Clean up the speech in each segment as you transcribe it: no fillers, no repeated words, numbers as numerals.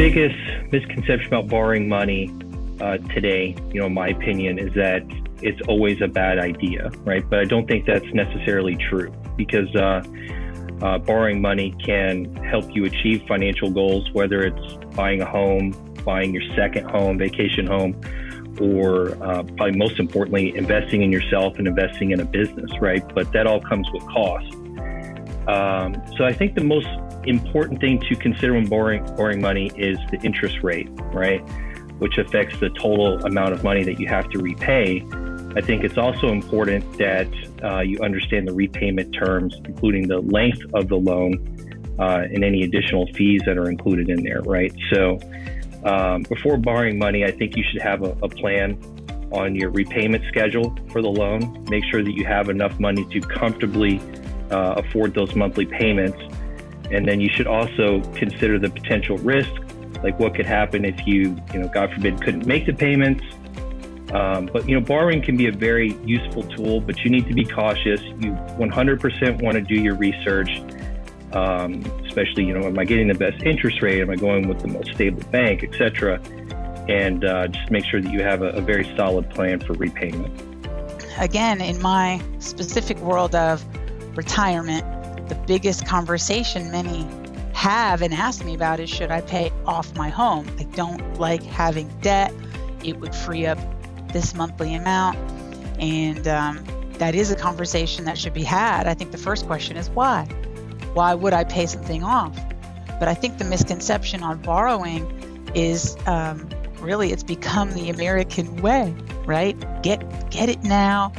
biggest misconception about borrowing money today, in my opinion, is that it's always a bad idea, right? But I don't think that's necessarily true, because borrowing money can help you achieve financial goals, whether it's buying a home, buying your second home, vacation home, or probably most importantly, investing in yourself and investing in a business, right? But that all comes with cost. So I think the most important thing to consider when borrowing money is the interest rate, right? Which affects the total amount of money that you have to repay. I think it's also important that you understand the repayment terms, including the length of the loan and any additional fees that are included in there, right? So before borrowing money, I think you should have a plan on your repayment schedule for the loan. Make sure that you have enough money to comfortably afford those monthly payments. And then you should also consider the potential risk, like what could happen if you God forbid, couldn't make the payments. But borrowing can be a very useful tool, but you need to be cautious. You 100% want to do your research, especially, am I getting the best interest rate? Am I going with the most stable bank, et cetera? And just make sure that you have a very solid plan for repayment. Again, in my specific world of retirement, the biggest conversation many have and ask me about is, should I pay off my home? I don't like having debt. It would free up this monthly amount. And that is a conversation that should be had. I think the first question is why? Why would I pay something off? But I think the misconception on borrowing is really it's become the American way, right? Get it now.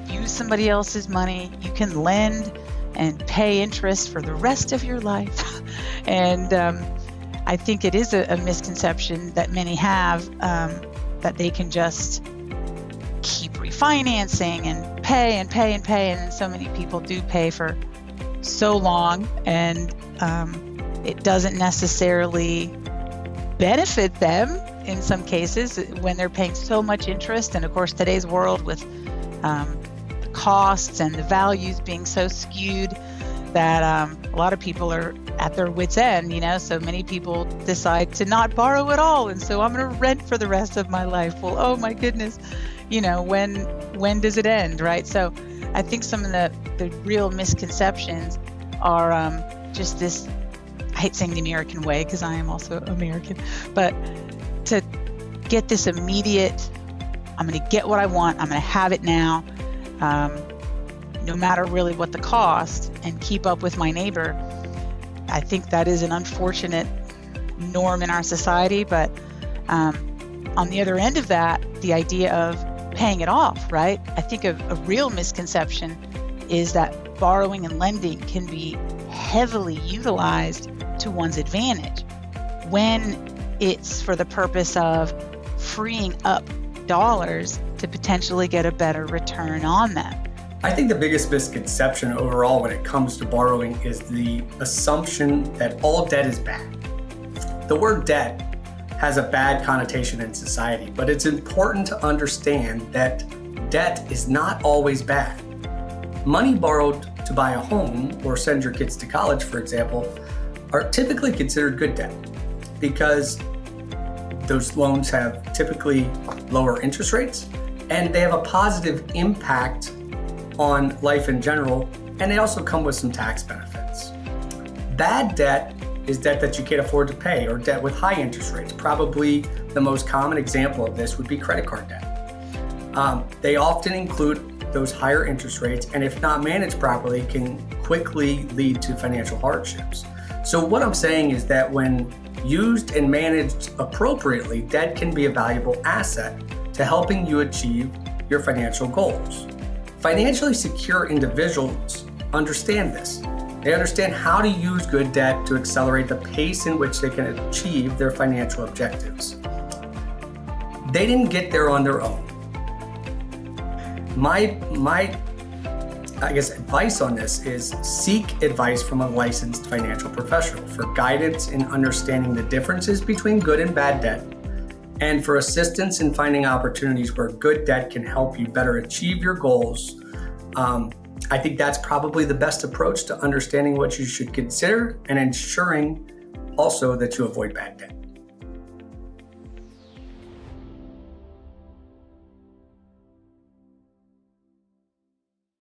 Use somebody else's money. You can lend and pay interest for the rest of your life. And I think it is a misconception that many have, that they can just keep refinancing and pay and pay and pay. And so many people do pay for so long, and it doesn't necessarily benefit them in some cases when they're paying so much interest. And of course, today's world with costs and the values being so skewed that a lot of people are at their wits' end, so many people decide to not borrow at all. And so I'm going to rent for the rest of my life. Well, oh my goodness, when does it end, right? So I think some of the real misconceptions are just this, I hate saying the American way because I am also American, but to get this immediate, I'm going to get what I want, I'm going to have it now, no matter really what the cost, and keep up with my neighbor. I think that is an unfortunate norm in our society. But on the other end of that, the idea of paying it off, right? I think a real misconception is that borrowing and lending can be heavily utilized to one's advantage when it's for the purpose of freeing up dollars to potentially get a better return on them. I think the biggest misconception overall when it comes to borrowing is the assumption that all debt is bad. The word debt has a bad connotation in society, but it's important to understand that debt is not always bad. Money borrowed to buy a home or send your kids to college, for example, are typically considered good debt because those loans have typically lower interest rates and they have a positive impact on life in general, and they also come with some tax benefits. Bad debt is debt that you can't afford to pay, or debt with high interest rates. Probably the most common example of this would be credit card debt. They often include those higher interest rates, and if not managed properly, can quickly lead to financial hardships. So what I'm saying is that when used and managed appropriately, debt can be a valuable asset to helping you achieve your financial goals. Financially secure individuals understand this. They understand how to use good debt to accelerate the pace in which they can achieve their financial objectives. They didn't get there on their own. My advice on this is seek advice from a licensed financial professional for guidance in understanding the differences between good and bad debt, and for assistance in finding opportunities where good debt can help you better achieve your goals. I think that's probably the best approach to understanding what you should consider and ensuring also that you avoid bad debt.